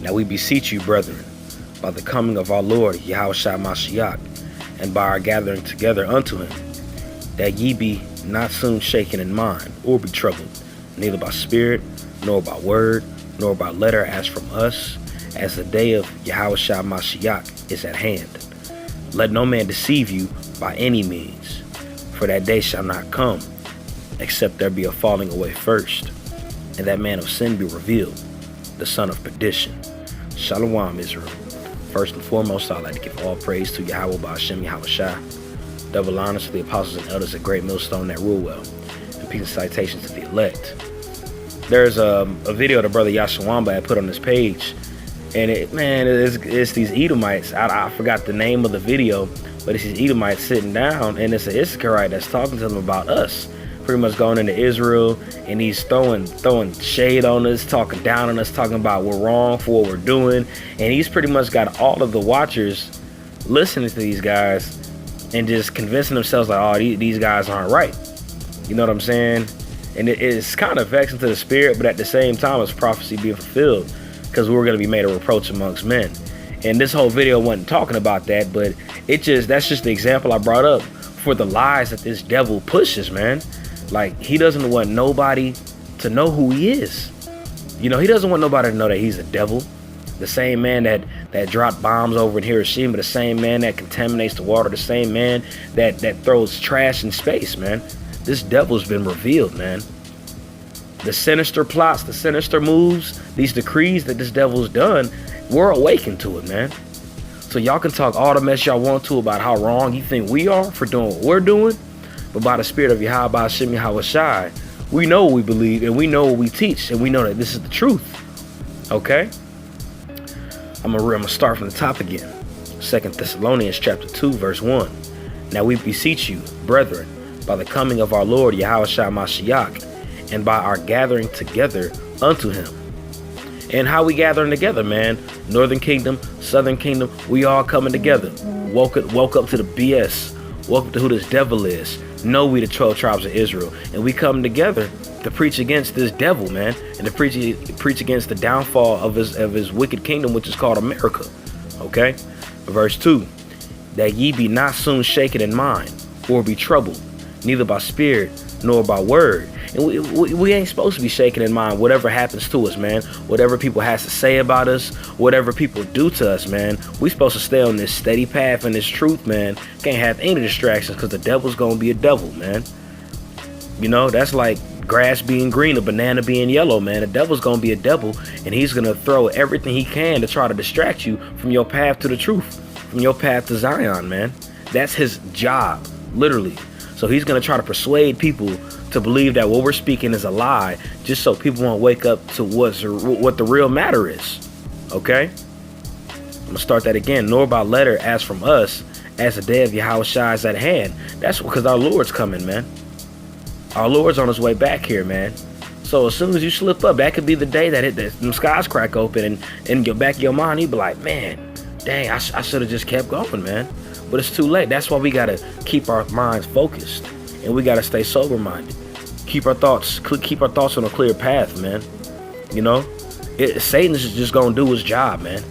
Now we beseech you, brethren, by the coming of our Lord Yahushua Mashiach, and by our gathering together unto him, that ye be not soon shaken in mind, or be troubled, neither by spirit, nor by word, nor by letter as from us, as the day of Yahushua Mashiach is at hand. Let no man deceive you by any means, for that day shall not come, except there be a falling away first, and that man of sin be revealed, the son of perdition. Shalom, Israel. First and foremost, I'd like to give all praise to Yahweh Ba'ashem Yahushua. Double honors to the apostles and elders of Great Millstone that rule well, and peace and citations to the elect. There's a video the brother Yashawamba had put on his page, and it's these Edomites. I forgot the name of the video, but it's these Edomites sitting down, and it's an Issacharite that's talking to them about us, pretty much going into Israel, and he's throwing shade on us, talking down on us, talking about we're wrong for what we're doing, and he's pretty much got all of the watchers listening to these guys and just convincing themselves like, oh, these guys aren't right. You know what I'm saying? And it's kind of vexing to the spirit, but at the same time, it's prophecy being fulfilled, because we're going to be made a reproach amongst men. And this whole video wasn't talking about that, but that's just the example I brought up for the lies that this devil pushes, man. Like, he doesn't want nobody to know who he is. You know, he doesn't want nobody to know that he's a devil. The same man that dropped bombs over in Hiroshima, the same man that contaminates the water, the same man that throws trash in space, man. This devil's been revealed, man. The sinister plots, the sinister moves, these decrees that this devil's done, we're awakened to it, man. So y'all can talk all the mess y'all want to about how wrong you think we are for doing what we're doing, but by the spirit of Yahweh Ba'ashem Yahushua, we know what we believe, and we know what we teach, and we know that this is the truth. Okay? I'm gonna start from the top again. 2 Thessalonians chapter 2, verse 1. Now we beseech you, brethren, by the coming of our Lord Yahushua Mashiach, and by our gathering together unto him. And how we gathering together, man? Northern Kingdom, Southern Kingdom, we all coming together. Woke up to the BS. Woke up to who this devil is. Know we the 12 tribes of Israel. And we come together to preach against this devil, man. And to preach against the downfall of his wicked kingdom, which is called America. Okay? Verse 2. That ye be not soon shaken in mind, or be troubled, neither by spirit, nor by word. And we ain't supposed to be shaken in mind whatever happens to us, man. Whatever people has to say about us, whatever people do to us, man. We supposed to stay on this steady path and this truth, man. Can't have any distractions, because the devil's gonna be a devil, man. You know, that's like grass being green, a banana being yellow, man. The devil's gonna be a devil, and he's gonna throw everything he can to try to distract you from your path to the truth, from your path to Zion, man. That's his job, literally. So he's gonna try to persuade people to believe that what we're speaking is a lie, just so people won't wake up to what the real matter is. Okay? I'm gonna start that again. Nor by letter as from us, as the day of Yahushua is at hand. That's because our Lord's coming, man. Our Lord's on his way back here, man. So as soon as you slip up, that could be the day that them skies crack open, and in your back of your mind, you be like, man, dang, I should have just kept going, man. But it's too late. That's why we gotta keep our minds focused, and we gotta stay sober-minded. Keep our thoughts on a clear path, man. You know, Satan is just gonna do his job, man.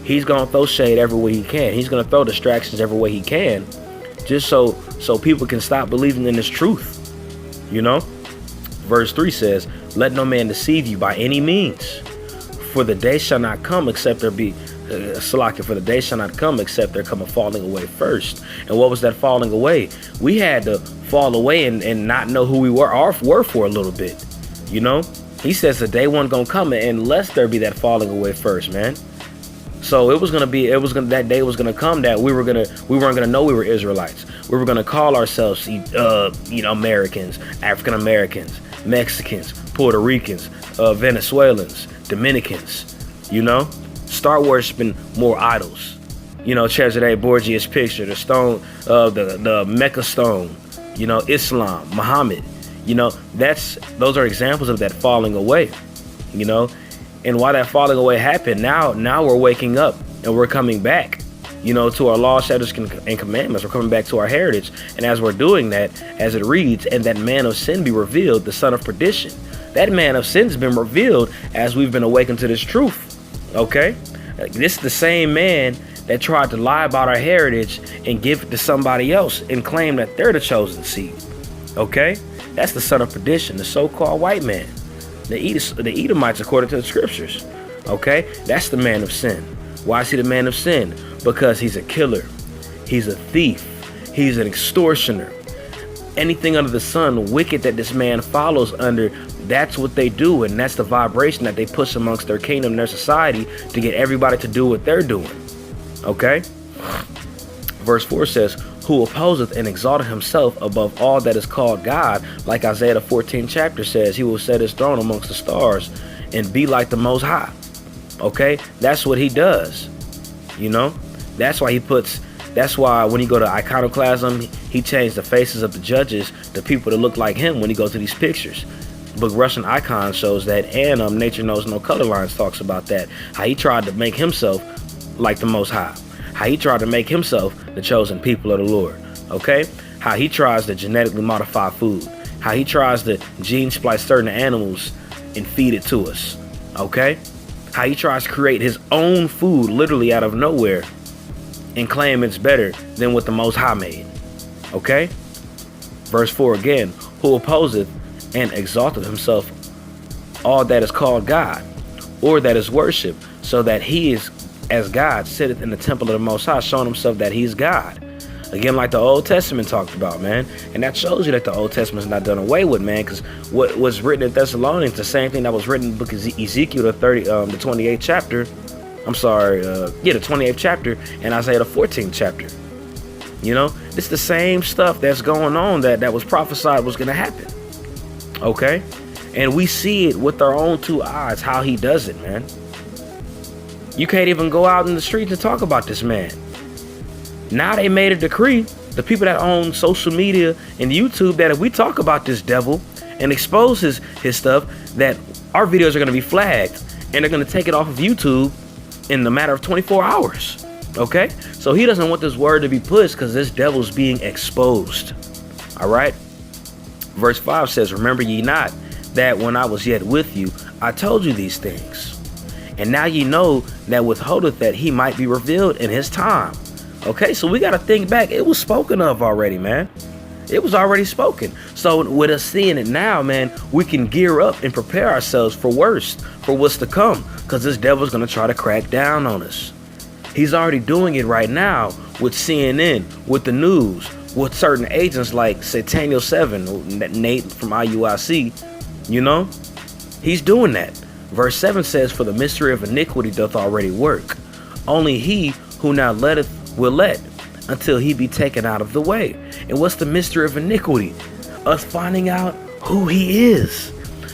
He's gonna throw shade everywhere he can. He's gonna throw distractions everywhere he can, just so people can stop believing in this truth. You know, verse 3 says, "Let no man deceive you by any means, for the day shall not come except there be." For the day shall not come except there come a falling away first. And what was that falling away? We had to fall away and not know who we were for a little bit. You know, he says the day wasn't gonna come unless there be that falling away first, man. So that day was gonna come that we weren't gonna know we were Israelites. We were gonna call ourselves Americans, African Americans, Mexicans, Puerto Ricans, Venezuelans, Dominicans, you know. Start worshiping more idols. You know, Cesare Borgia's picture, the stone, the Mecca stone, you know, Islam, Muhammad, you know, those are examples of that falling away, you know. And while that falling away happened, now we're waking up and we're coming back, you know, to our laws, statutes, and commandments. We're coming back to our heritage. And as we're doing that, as it reads, and that man of sin be revealed, the son of perdition. That man of sin has been revealed as we've been awakened to this truth. Okay? This is the same man that tried to lie about our heritage and give it to somebody else and claim that they're the chosen seed. Okay? That's the son of perdition, the so-called white man. The Edomites, according to the scriptures. Okay? That's the man of sin. Why is he the man of sin? Because he's a killer. He's a thief. He's an extortioner. Anything under the sun wicked that this man follows under, that's what they do, and that's the vibration that they push amongst their kingdom and their society to get everybody to do what they're doing. Okay? Verse 4 says, who opposeth and exalteth himself above all that is called God, like Isaiah the 14th chapter says, he will set his throne amongst the stars and be like the Most High. Okay? That's what he does. You know? That's why when you go to iconoclasm, he changed the faces of the judges to people that look like him when you go to these pictures. Book Russian Icon shows that, and Nature Knows No Color Lines talks about that. How he tried to make himself like the Most High. How he tried to make himself the chosen people of the Lord. Okay? How he tries to genetically modify food. How he tries to gene splice certain animals and feed it to us. Okay? How he tries to create his own food literally out of nowhere and claim it's better than what the Most High made. Okay? Verse 4 again, who opposeth and exalteth himself all that is called God, or that is worship, so that he is as God sitteth in the temple of the Most High, showing himself that he's God. Again, like the Old Testament talked about, man. And that shows you that the Old Testament's not done away with, man, because what was written in Thessalonians, the same thing that was written in the book of Ezekiel, the 28th chapter, the 28th chapter, and Isaiah the 14th chapter. You know, it's the same stuff that's going on that was prophesied was going to happen. Okay? And we see it with our own two eyes, how he does it, man. You can't even go out in the street to talk about this man. Now they made a decree, the people that own social media and YouTube, that if we talk about this devil and expose his stuff, that our videos are going to be flagged and they're going to take it off of YouTube in the matter of 24 hours. Okay? So he doesn't want this word to be pushed because this devil's being exposed. All right? Verse 5 says, remember ye not that when I was yet with you, I told you these things. And now ye know that withholdeth that he might be revealed in his time. Okay, so we got to think back. It was spoken of already, man. It was already spoken. So with us seeing it now, man, we can gear up and prepare ourselves for worse, for what's to come, because this devil's going to try to crack down on us. He's already doing it right now with CNN, with the news, with certain agents like Sataniel 7, Nate from IUIC, you know? He's doing that. Verse 7 says, for the mystery of iniquity doth already work. Only he who now letteth will let, until he be taken out of the way. And what's the mystery of iniquity? Us finding out who he is.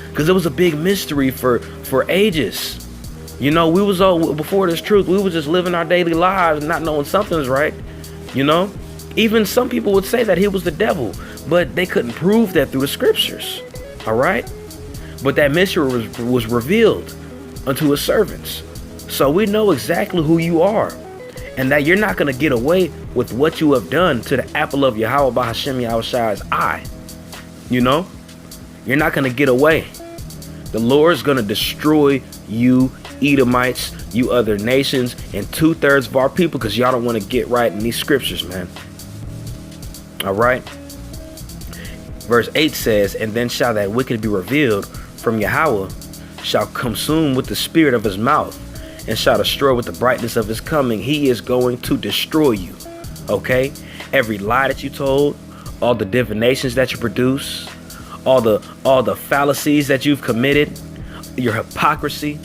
Because it was a big mystery for ages. You know, we was all, before this truth, we were just living our daily lives not knowing something's right. You know? Even some people would say that he was the devil, but they couldn't prove that through the scriptures. All right? But that mystery was revealed unto his servants. So we know exactly who you are. And that you're not going to get away with what you have done to the apple of Yahweh Bahashem Yahushua's eye. You know? You're not going to get away. The Lord's going to destroy you Edomites, you other nations, and 2/3 of our people, because y'all don't want to get right in these scriptures, man. All right? Verse 8 says, and then shall that wicked be revealed from Yahweh, shall consume with the spirit of his mouth, and shall destroy with the brightness of his coming. He is going to destroy you. Okay? Every lie that you told, all the divinations that you produce, all the fallacies that you've committed, your hypocrisy,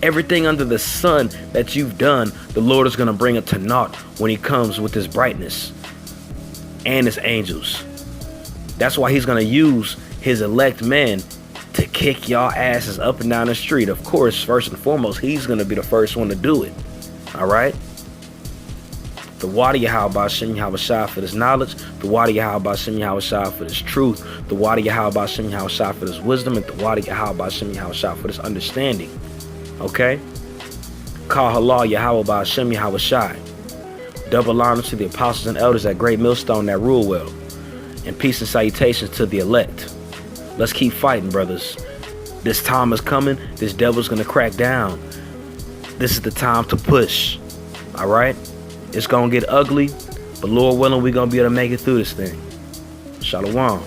everything under the sun that you've done, the Lord is going to bring it to naught when he comes with his brightness and his angels. That's why he's going to use his elect men to kick y'all asses up and down the street. Of course, first and foremost, he's going to be the first one to do it. All right? The water Yahweh Ba'Shem Yahushua for this knowledge. The water Yahweh Ba'Shem Yahushua for this truth. The water Yahweh Ba'Shem Yahushua for this wisdom. And the water Yahweh Ba'Shem Yahushua for this understanding. Okay? Call halal Yahweh Ba'Shem Yahushua. Double honor to the apostles and elders at Great Millstone that rule well. And peace and salutations to the elect. Let's keep fighting, brothers. This time is coming. This devil's going to crack down. This is the time to push. All right? It's going to get ugly, but Lord willing, we're going to be able to make it through this thing. Shalom.